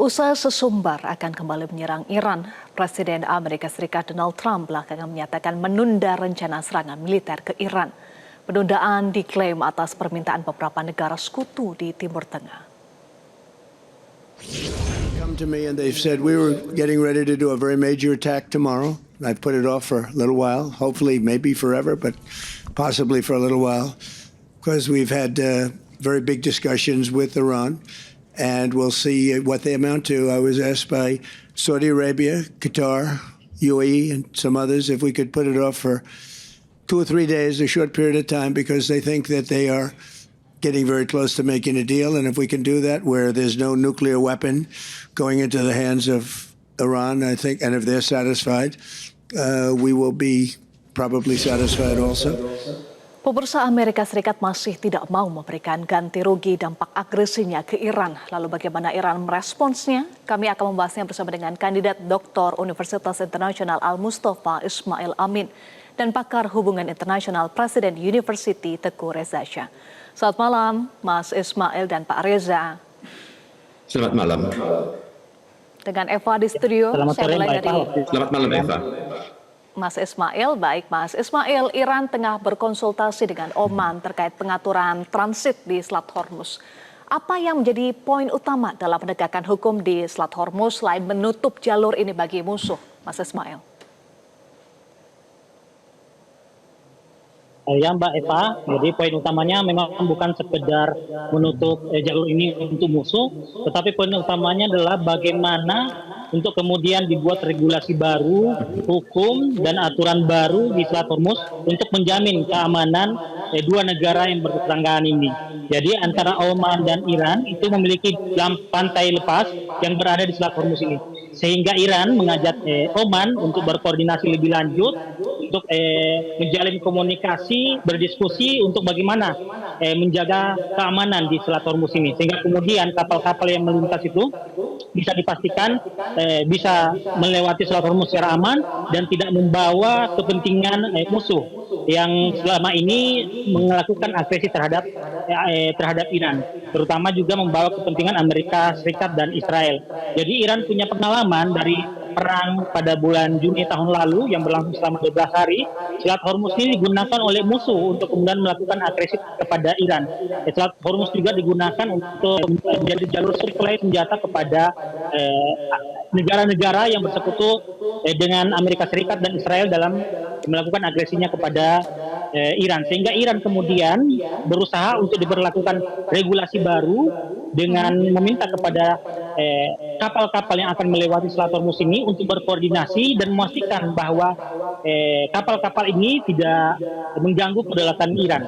Usaha sesumbar akan kembali menyerang Iran, Presiden Amerika Serikat Donald Trump belakangan menyatakan menunda rencana serangan militer ke Iran. Penundaan diklaim atas permintaan beberapa negara sekutu di Timur Tengah. Come to me and they've said we were getting ready to do a very major attack tomorrow. I've put it off for a little while, hopefully maybe forever, but possibly for a little while, because we've had very big discussions with Iran. And we'll see what they amount to. I was asked by Saudi Arabia, Qatar, UAE, and some others if we could put it off for 2 or 3 days, a short period of time, because they think that they are getting very close to making a deal. And if we can do that where there's no nuclear weapon going into the hands of Iran, I think, and if they're satisfied, we will be probably satisfied also. Pemirsa, Amerika Serikat masih tidak mau memberikan ganti rugi dampak agresinya ke Iran. Lalu bagaimana Iran meresponsnya? Kami akan membahasnya bersama dengan kandidat Doktor Universitas Internasional Al-Mustafa Ismail Amin dan pakar hubungan internasional Presiden University Teguh Reza Shah. Selamat malam Mas Ismail dan Pak Reza. Selamat malam. Dengan Eva di studio. Selamat malam Eva. Mas Ismail, baik Mas Ismail, Iran tengah berkonsultasi dengan Oman terkait pengaturan transit di Selat Hormuz. Apa yang menjadi poin utama dalam penegakan hukum di Selat Hormuz selain menutup jalur ini bagi musuh, Mas Ismail? Ya Mbak Eva, jadi poin utamanya memang bukan sekedar menutup jalur ini untuk musuh, tetapi poin utamanya adalah bagaimana untuk kemudian dibuat regulasi baru, hukum dan aturan baru di Selat Hormuz untuk menjamin keamanan dua negara yang bertetanggaan ini. Jadi antara Oman dan Iran itu memiliki pantai lepas yang berada di Selat Hormuz ini. Sehingga Iran mengajak Oman untuk berkoordinasi lebih lanjut, untuk menjalin komunikasi, berdiskusi untuk bagaimana menjaga keamanan di Selat Hormuz ini. Sehingga kemudian kapal-kapal yang melintas itu bisa dipastikan bisa melewati Selat Hormuz secara aman dan tidak membawa kepentingan musuh yang selama ini melakukan agresi terhadap Iran, terutama juga membawa kepentingan Amerika Serikat dan Israel. Jadi Iran punya pengalaman dari perang pada bulan Juni tahun lalu yang berlangsung selama 12 hari. Selat Hormuz ini digunakan oleh musuh untuk kemudian melakukan agresi kepada Iran. Selat Hormuz juga digunakan untuk menjadi jalur suplai senjata kepada negara-negara yang bersekutu dengan Amerika Serikat dan Israel dalam melakukan agresinya kepada Iran. Sehingga Iran kemudian berusaha untuk diberlakukan regulasi baru dengan meminta kepada kapal-kapal yang akan melewati Selat Hormuz ini untuk berkoordinasi dan memastikan bahwa kapal-kapal ini tidak mengganggu kedaulatan Iran.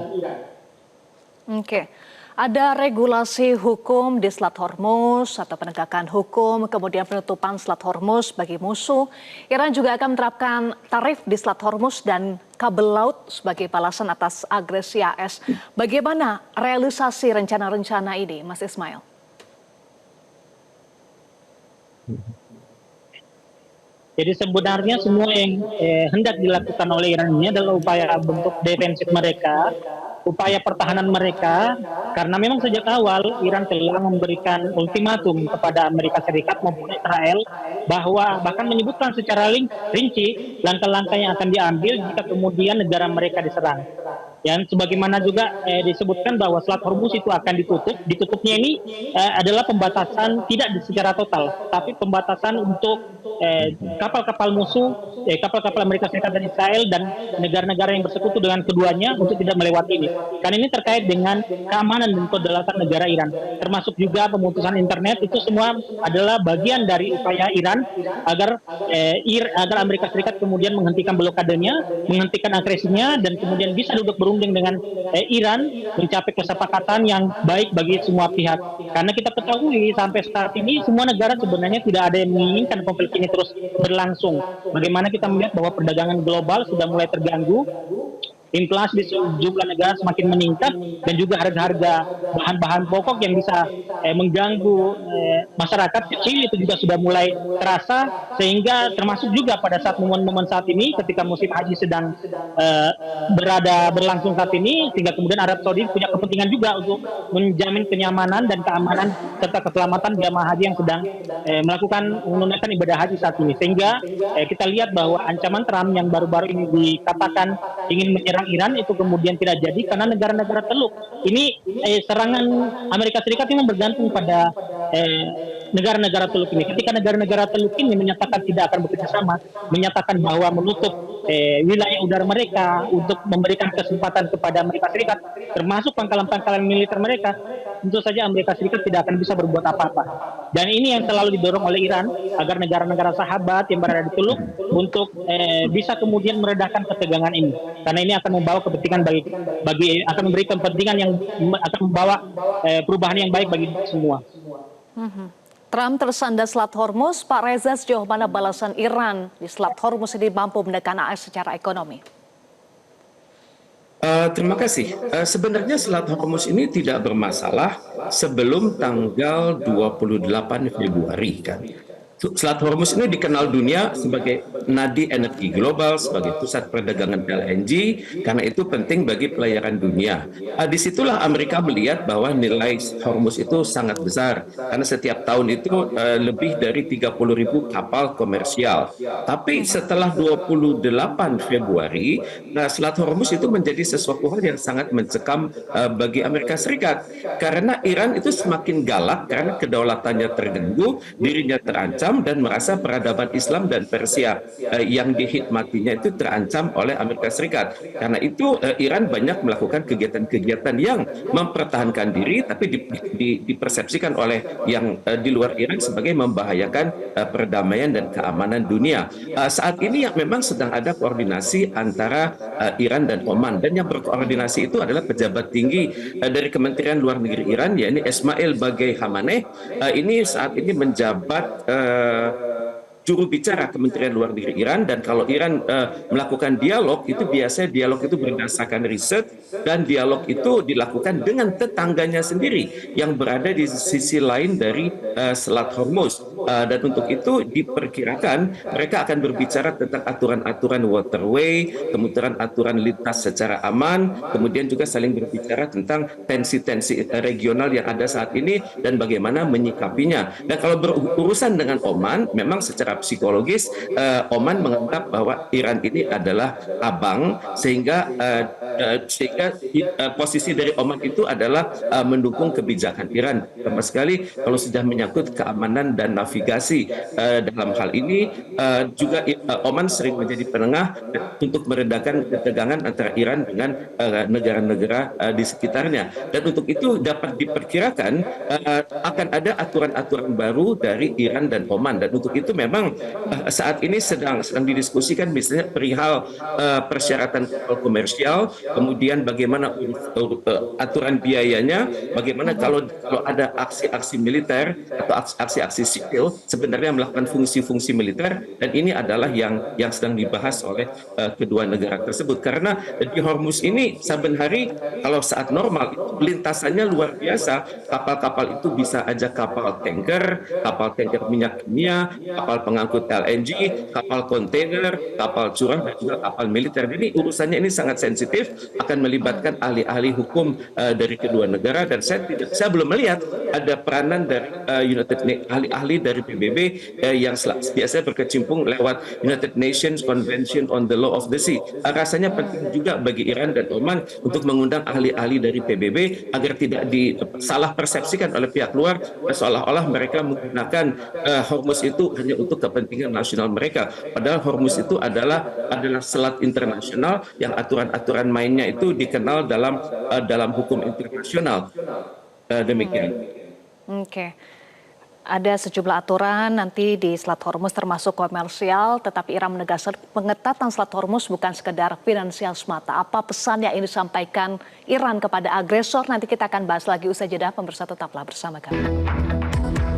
Oke. Ada regulasi hukum di Selat Hormuz atau penegakan hukum, kemudian penutupan Selat Hormuz bagi musuh. Iran juga akan menerapkan tarif di Selat Hormuz dan kabel laut sebagai balasan atas agresi AS. Bagaimana realisasi rencana-rencana ini, Mas Ismail? Jadi sebenarnya semua yang hendak dilakukan oleh Iran ini adalah upaya bentuk defensif mereka, upaya pertahanan mereka, karena memang sejak awal Iran telah memberikan ultimatum kepada Amerika Serikat maupun Israel bahwa bahkan menyebutkan secara rinci langkah-langkah yang akan diambil jika kemudian negara mereka diserang. Yang sebagaimana juga disebutkan bahwa Selat Hormuz itu akan ditutup. Ditutupnya ini adalah pembatasan tidak secara total, tapi pembatasan untuk kapal-kapal musuh, kapal-kapal Amerika Serikat dan Israel dan negara-negara yang bersekutu dengan keduanya untuk tidak melewati ini. Karena ini terkait dengan keamanan dan kedaulatan negara Iran, termasuk juga pemutusan internet. Itu semua adalah bagian dari upaya Iran agar Amerika Serikat kemudian menghentikan blokadenya, menghentikan agresinya, dan kemudian bisa duduk berunding dengan Iran mencapai kesepakatan yang baik bagi semua pihak. Karena kita ketahui sampai saat ini semua negara sebenarnya tidak ada yang menginginkan konflik ini terus berlangsung. Bagaimana kita melihat bahwa perdagangan global sudah mulai terganggu, inflasi di sejumlah negara semakin meningkat dan juga harga-harga bahan-bahan pokok yang bisa mengganggu masyarakat kecil itu juga sudah mulai terasa, sehingga termasuk juga pada saat momen-momen saat ini ketika musim haji sedang berlangsung saat ini, sehingga kemudian Arab Saudi punya kepentingan juga untuk menjamin kenyamanan dan keamanan serta keselamatan jamaah haji yang sedang menunaikan ibadah haji saat ini. Sehingga kita lihat bahwa ancaman Trump yang baru-baru ini dikatakan ingin menyerang Iran itu kemudian tidak jadi karena negara-negara Teluk. Ini serangan Amerika Serikat ini bergantung pada negara-negara Teluk ini. Ketika negara-negara Teluk ini menyatakan tidak akan bekerja sama, menyatakan bahwa menutup wilayah udara mereka untuk memberikan kesempatan kepada Amerika Serikat, termasuk pangkalan-pangkalan militer mereka, tentu saja Amerika Serikat tidak akan bisa berbuat apa-apa. Dan ini yang selalu didorong oleh Iran agar negara-negara sahabat yang berada di Teluk untuk bisa kemudian meredakan ketegangan ini. Karena ini akan membawa kepentingan akan memberi kepentingan yang akan membawa perubahan yang baik bagi semua. Trump tersandar Selat Hormuz. Pak Reza, sejauh mana balasan Iran di Selat Hormuz ini mampu menekan AS secara ekonomi? Terima kasih. Sebenarnya Selat Hormuz ini tidak bermasalah sebelum tanggal 28 Februari kan. Selat Hormuz ini dikenal dunia sebagai nadi energi global, sebagai pusat perdagangan LNG, karena itu penting bagi pelayaran dunia. Disitulah Amerika melihat bahwa nilai Hormuz itu sangat besar, karena setiap tahun itu lebih dari 30.000 kapal komersial. Tapi setelah 28 Februari, Selat Hormuz itu menjadi sesuatu hal yang sangat mencekam bagi Amerika Serikat, karena Iran itu semakin galak karena kedaulatannya terganggu, dirinya terancam, dan merasa peradaban Islam dan Persia yang dihikmatinya itu terancam oleh Amerika Serikat. Karena itu Iran banyak melakukan kegiatan-kegiatan yang mempertahankan diri, tapi dipersepsikan oleh yang di luar Iran sebagai membahayakan perdamaian dan keamanan dunia. Saat ini yang memang sedang ada koordinasi antara Iran dan Oman, dan yang berkoordinasi itu adalah pejabat tinggi dari Kementerian Luar Negeri Iran, yakni Ismail Bagei Hamaneh. Ini saat ini menjabat juru bicara Kementerian Luar Negeri Iran, dan kalau Iran melakukan dialog itu biasanya dialog itu berdasarkan riset, dan dialog itu dilakukan dengan tetangganya sendiri yang berada di sisi lain dari Selat Hormuz, dan untuk itu diperkirakan mereka akan berbicara tentang aturan-aturan waterway, kemudian aturan lintas secara aman, kemudian juga saling berbicara tentang tensi-tensi regional yang ada saat ini dan bagaimana menyikapinya. Dan kalau berurusan dengan Oman, memang secara psikologis Oman menganggap bahwa Iran ini adalah abang, sehingga posisi dari Oman itu adalah mendukung kebijakan Iran. Sama sekali kalau sudah menyangkut keamanan dan navigasi, dalam hal ini juga Oman sering menjadi penengah untuk meredakan ketegangan antara Iran dengan negara-negara di sekitarnya. Dan untuk itu dapat diperkirakan akan ada aturan-aturan baru dari Iran dan Oman, dan untuk itu memang saat ini sedang didiskusikan misalnya perihal persyaratan kapal komersial, kemudian bagaimana aturan biayanya, bagaimana kalau ada aksi-aksi militer atau aksi-aksi sipil sebenarnya melakukan fungsi-fungsi militer, dan ini adalah yang sedang dibahas oleh kedua negara tersebut. Karena di Hormuz ini saben hari kalau saat normal itu lintasannya luar biasa, kapal-kapal itu bisa aja kapal tanker minyak kimia, kapal pengangkut LNG, kapal kontainer, kapal curah, dan juga kapal militer. Jadi urusannya ini sangat sensitif, akan melibatkan ahli-ahli hukum dari kedua negara, dan saya belum melihat ada peranan dari ahli-ahli dari PBB yang biasanya berkecimpung lewat United Nations Convention on the Law of the Sea. Rasanya penting juga bagi Iran dan Oman untuk mengundang ahli-ahli dari PBB agar tidak disalah persepsikan oleh pihak luar seolah-olah mereka menggunakan Hormuz itu hanya untuk kepentingan nasional mereka. Padahal Hormuz itu adalah selat internasional yang aturan-aturan mainnya itu dikenal dalam hukum internasional. Demikian. Oke. Ada sejumlah aturan nanti di Selat Hormuz termasuk komersial, tetapi Iran menegaskan pengetatan Selat Hormuz bukan sekedar finansial semata. Apa pesan yang ingin disampaikan Iran kepada agresor? Nanti kita akan bahas lagi usai jeda. Pemirsa tetaplah bersama kami.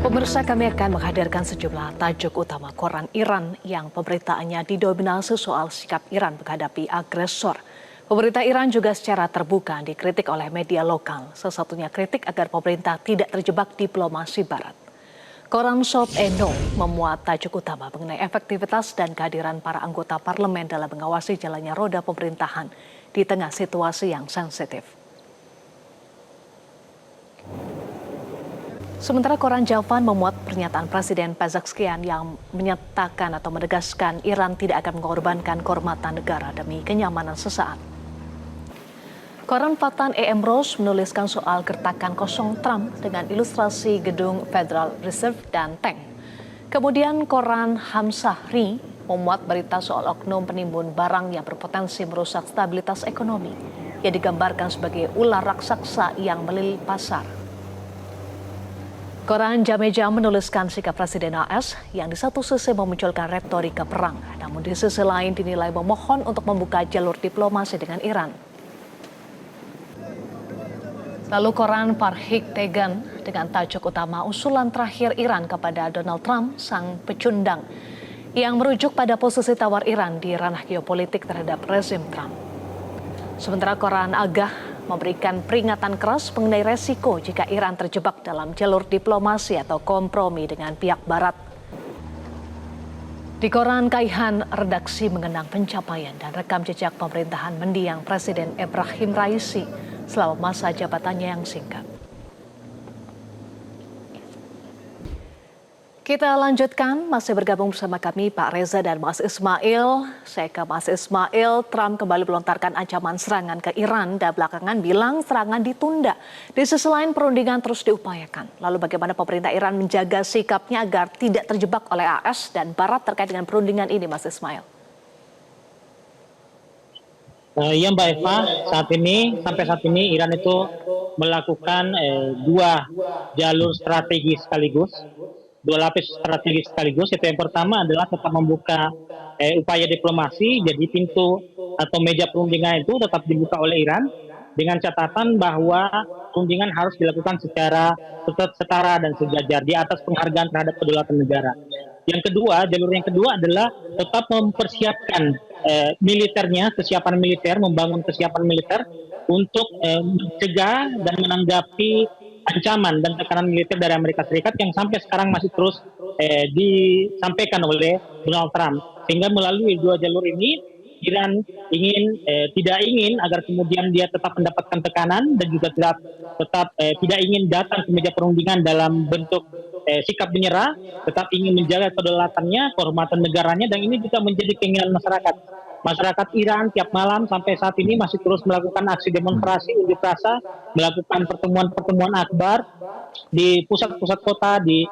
Pemirsa, kami akan menghadirkan sejumlah tajuk utama koran Iran yang pemberitaannya didominasi soal sikap Iran menghadapi agresor. Pemerintah Iran juga secara terbuka dikritik oleh media lokal. Salah satunya kritik agar pemerintah tidak terjebak diplomasi barat. Koran Shop Eno memuat tajuk utama mengenai efektivitas dan kehadiran para anggota parlemen dalam mengawasi jalannya roda pemerintahan di tengah situasi yang sensitif. Sementara koran Javan memuat pernyataan Presiden Pezeshkian yang menyatakan atau menegaskan Iran tidak akan mengorbankan kehormatan negara demi kenyamanan sesaat. Koran Fatan Emrose menuliskan soal gertakan kosong Trump dengan ilustrasi gedung Federal Reserve dan tank. Kemudian koran Hamsahri memuat berita soal oknum penimbun barang yang berpotensi merusak stabilitas ekonomi yang digambarkan sebagai ular raksasa yang melilit pasar. Koran Jameja menuliskan sikap Presiden AS yang di satu sisi memunculkan retorika perang, namun di sisi lain dinilai memohon untuk membuka jalur diplomasi dengan Iran. Lalu koran Parhik Tegan dengan tajuk utama usulan terakhir Iran kepada Donald Trump, sang pecundang, yang merujuk pada posisi tawar Iran di ranah geopolitik terhadap rezim Trump. Sementara koran Agah memberikan peringatan keras mengenai resiko jika Iran terjebak dalam jalur diplomasi atau kompromi dengan pihak Barat. Di koran Kaihan, redaksi mengenang pencapaian dan rekam jejak pemerintahan mendiang Presiden Ebrahim Raisi selama masa jabatannya yang singkat. Kita lanjutkan, masih bergabung bersama kami Pak Reza dan Mas Ismail. Saya ke Mas Ismail. Trump kembali melontarkan ancaman serangan ke Iran dan belakangan bilang serangan ditunda. Di sisi lain perundingan terus diupayakan. Lalu bagaimana pemerintah Iran menjaga sikapnya agar tidak terjebak oleh AS dan Barat terkait dengan perundingan ini, Mas Ismail? Ya Mbak Eva, sampai saat ini Iran itu melakukan dua jalur strategi sekaligus. Dua lapis strategis sekaligus. Itu yang pertama adalah tetap membuka upaya diplomasi, jadi pintu atau meja perundingan itu tetap dibuka oleh Iran dengan catatan bahwa perundingan harus dilakukan secara setara dan sejajar di atas penghargaan terhadap kedaulatan negara. Yang kedua, jalur yang kedua adalah tetap mempersiapkan militernya, kesiapan militer, membangun kesiapan militer untuk mencegah dan menanggapi ancaman dan tekanan militer dari Amerika Serikat yang sampai sekarang masih terus disampaikan oleh Donald Trump. Sehingga melalui dua jalur ini, Iran tidak ingin agar kemudian dia tetap mendapatkan tekanan dan juga tetap tidak ingin datang ke meja perundingan dalam bentuk sikap menyerah, tetap ingin menjaga kedaulatannya, kehormatan negaranya, dan ini juga menjadi keinginan masyarakat. Masyarakat Iran tiap malam sampai saat ini masih terus melakukan aksi demonstrasi, unjuk rasa, melakukan pertemuan-pertemuan akbar di pusat-pusat kota, di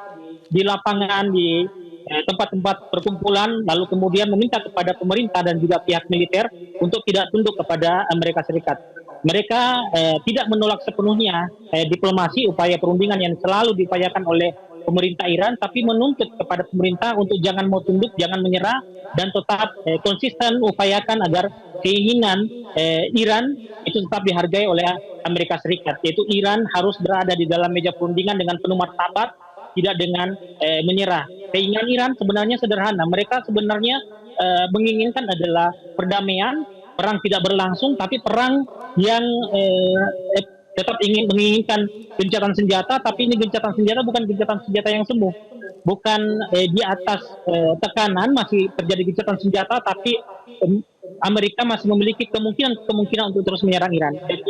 lapangan, di tempat-tempat perkumpulan, lalu kemudian meminta kepada pemerintah dan juga pihak militer untuk tidak tunduk kepada Amerika Serikat. Mereka tidak menolak sepenuhnya diplomasi, upaya perundingan yang selalu diupayakan oleh pemerintah Iran, tapi menuntut kepada pemerintah untuk jangan mau tunduk, jangan menyerah, dan tetap konsisten upayakan agar keinginan Iran itu tetap dihargai oleh Amerika Serikat, yaitu Iran harus berada di dalam meja perundingan dengan penuh martabat, tidak dengan menyerah. Keinginan Iran sebenarnya sederhana, mereka sebenarnya menginginkan adalah perdamaian, perang tidak berlangsung, tapi perang yang tetap menginginkan gencatan senjata, tapi ini gencatan senjata bukan gencatan senjata yang semu, bukan di atas tekanan masih terjadi gencatan senjata, tapi Amerika masih memiliki kemungkinan untuk terus menyerang Iran. Dan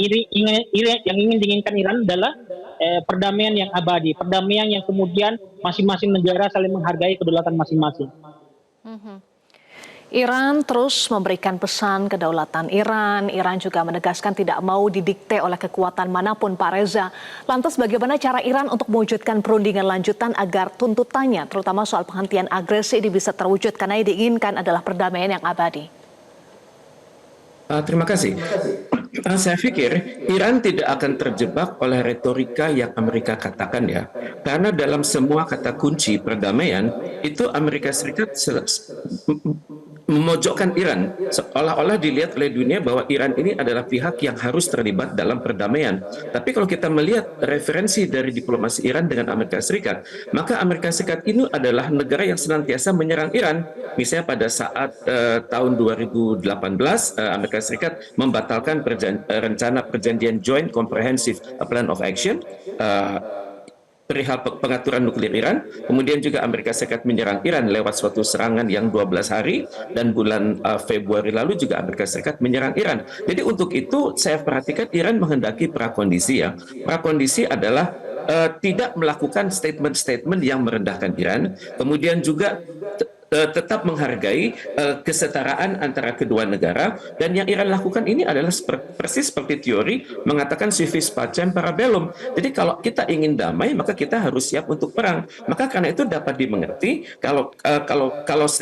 yang ingin diinginkan Iran adalah perdamaian yang abadi, perdamaian yang kemudian masing-masing negara saling menghargai kedaulatan masing-masing. Iran terus memberikan pesan kedaulatan Iran. Iran juga menegaskan tidak mau didikte oleh kekuatan manapun, Pak Reza. Lantas bagaimana cara Iran untuk mewujudkan perundingan lanjutan agar tuntutannya, terutama soal penghentian agresi ini bisa terwujud, karena yang diinginkan adalah perdamaian yang abadi? Terima kasih. Saya pikir Iran tidak akan terjebak oleh retorika yang Amerika katakan ya. Karena dalam semua kata kunci perdamaian, itu Amerika Serikat memojokkan Iran, seolah-olah dilihat oleh dunia bahwa Iran ini adalah pihak yang harus terlibat dalam perdamaian. Tapi kalau kita melihat referensi dari diplomasi Iran dengan Amerika Serikat, maka Amerika Serikat ini adalah negara yang senantiasa menyerang Iran. Misalnya pada saat tahun 2018, Amerika Serikat membatalkan rencana perjanjian Joint Comprehensive Plan of Action perihal pengaturan nuklir Iran. Kemudian juga Amerika Serikat menyerang Iran lewat suatu serangan yang 12 hari, dan bulan Februari lalu juga Amerika Serikat menyerang Iran. Jadi untuk itu saya perhatikan Iran menghendaki prakondisi ya. Prakondisi adalah tidak melakukan statement-statement yang merendahkan Iran, kemudian juga tetap menghargai kesetaraan antara kedua negara, dan yang Iran lakukan ini adalah persis seperti teori mengatakan civis pacem para bellum. Jadi kalau kita ingin damai maka kita harus siap untuk perang. Maka karena itu dapat dimengerti kalau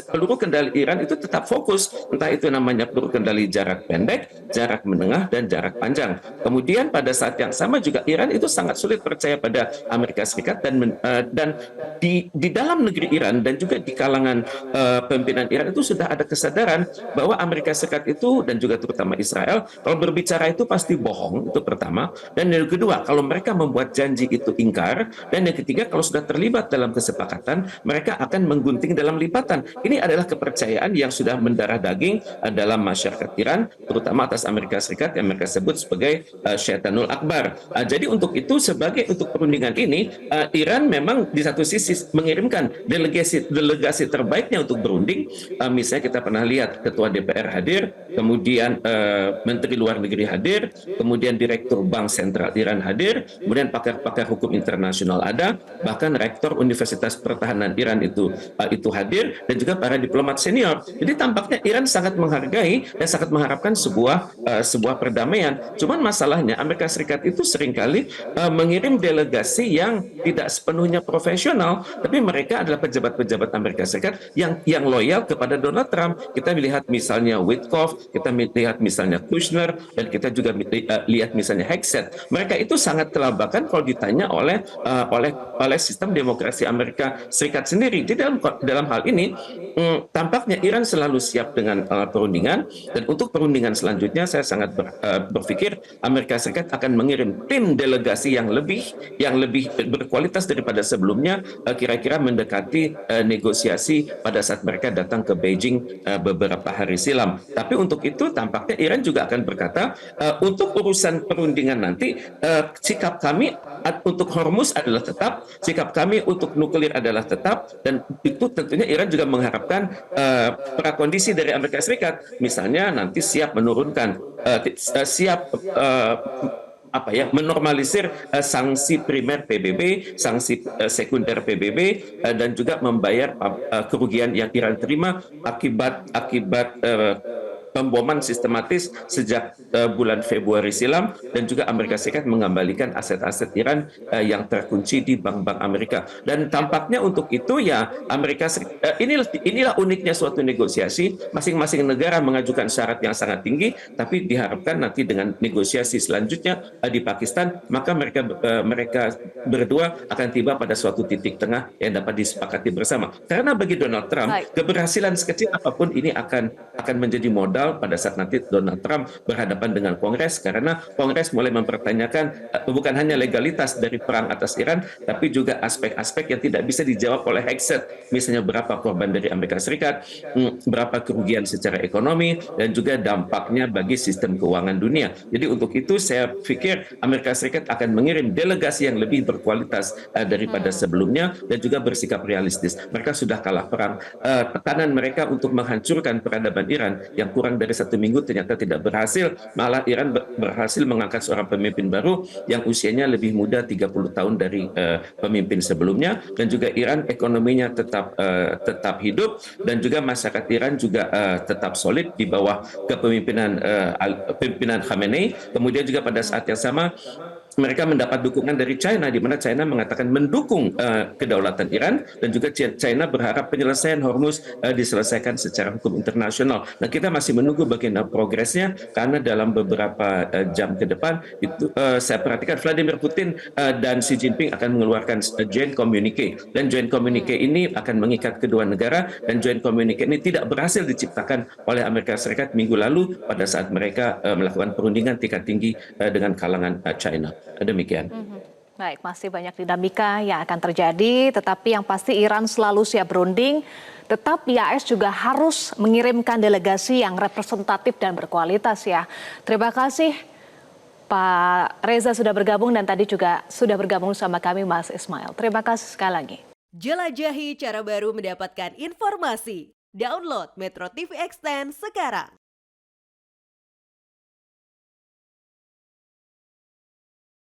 peluru kendali Iran itu tetap fokus, entah itu namanya peluru kendali jarak pendek, jarak menengah, dan jarak panjang. Kemudian pada saat yang sama juga Iran itu sangat sulit percaya pada Amerika Serikat, dan di dalam negeri Iran dan juga di kalangan pimpinan Iran itu sudah ada kesadaran bahwa Amerika Serikat itu, dan juga terutama Israel, kalau berbicara itu pasti bohong, itu pertama. Dan yang kedua, kalau mereka membuat janji itu ingkar. Dan yang ketiga, kalau sudah terlibat dalam kesepakatan, mereka akan menggunting dalam lipatan. Ini adalah kepercayaan yang sudah mendarah daging dalam masyarakat Iran, terutama atas Amerika Serikat yang mereka sebut sebagai Syaitanul Akbar. Jadi untuk itu, untuk perundingan ini, Iran memang di satu sisi mengirimkan delegasi terbaiknya untuk berunding. Misalnya kita pernah lihat Ketua DPR hadir, kemudian Menteri Luar Negeri hadir, kemudian Direktur Bank Sentral Iran hadir, kemudian pakar-pakar hukum internasional ada, bahkan Rektor Universitas Pertahanan Iran itu hadir, dan juga para diplomat senior. Jadi tampaknya Iran sangat menghargai dan sangat mengharapkan sebuah perdamaian. Cuman masalahnya Amerika Serikat itu seringkali mengirim delegasi yang tidak sepenuhnya profesional, tapi mereka adalah pejabat-pejabat Amerika Serikat yang loyal kepada Donald Trump. Kita melihat misalnya Witkoff, kita melihat misalnya Kushner, dan kita juga lihat misalnya Hegseth. Mereka itu sangat kelabakan kalau ditanya oleh sistem demokrasi Amerika Serikat sendiri. Jadi dalam hal ini tampaknya Iran selalu siap dengan perundingan, dan untuk perundingan selanjutnya saya sangat berpikir Amerika Serikat akan mengirim tim delegasi yang lebih berkualitas daripada sebelumnya, kira-kira mendekati negosiasi pada saat mereka datang ke Beijing beberapa hari silam. Tapi untuk itu tampaknya Iran juga akan berkata, untuk urusan perundingan nanti, sikap kami untuk Hormuz adalah tetap, sikap kami untuk nuklir adalah tetap, dan itu tentunya Iran juga mengharapkan prakondisi dari Amerika Serikat. Misalnya nanti siap menurunkan, menormalisir sanksi primer PBB, sanksi sekunder PBB, dan juga membayar kerugian yang Iran terima akibat pemboman sistematis sejak bulan Februari silam, dan juga Amerika Serikat mengembalikan aset-aset Iran yang terkunci di bank-bank Amerika. Dan tampaknya untuk itu ya Amerika Serikat, inilah uniknya suatu negosiasi, masing-masing negara mengajukan syarat yang sangat tinggi, tapi diharapkan nanti dengan negosiasi selanjutnya di Pakistan, maka mereka berdua akan tiba pada suatu titik tengah yang dapat disepakati bersama. Karena bagi Donald Trump, keberhasilan sekecil apapun ini akan menjadi modal pada saat nanti Donald Trump berhadapan dengan Kongres, karena Kongres mulai mempertanyakan bukan hanya legalitas dari perang atas Iran, tapi juga aspek-aspek yang tidak bisa dijawab oleh Hegseth, misalnya berapa korban dari Amerika Serikat, berapa kerugian secara ekonomi, dan juga dampaknya bagi sistem keuangan dunia. Jadi untuk itu saya pikir Amerika Serikat akan mengirim delegasi yang lebih berkualitas daripada sebelumnya, dan juga bersikap realistis. Mereka sudah kalah perang. Tekanan mereka untuk menghancurkan peradaban Iran yang kurang dari 1 minggu ternyata tidak berhasil. Malah Iran berhasil mengangkat seorang pemimpin baru yang usianya lebih muda 30 tahun dari pemimpin sebelumnya, dan juga Iran ekonominya tetap hidup, dan juga masyarakat Iran juga tetap solid di bawah kepemimpinan pimpinan Khamenei. Kemudian juga pada saat yang sama mereka mendapat dukungan dari China, di mana China mengatakan mendukung kedaulatan Iran, dan juga China berharap penyelesaian Hormuz diselesaikan secara hukum internasional. Nah, kita masih menunggu bagaimana progresnya, karena dalam beberapa jam ke depan itu saya perhatikan Vladimir Putin dan Xi Jinping akan mengeluarkan joint communique, dan joint communique ini akan mengikat kedua negara, dan joint communique ini tidak berhasil diciptakan oleh Amerika Serikat minggu lalu pada saat mereka melakukan perundingan tingkat tinggi dengan kalangan China. Demikian. Baik, masih banyak dinamika yang akan terjadi, tetapi yang pasti Iran selalu siap berunding. Tetapi AS juga harus mengirimkan delegasi yang representatif dan berkualitas ya. Terima kasih Pak Reza sudah bergabung, dan tadi juga sudah bergabung sama kami Mas Ismail. Terima kasih sekali lagi. Jelajahi cara baru mendapatkan informasi. Download Metro TV Extend sekarang.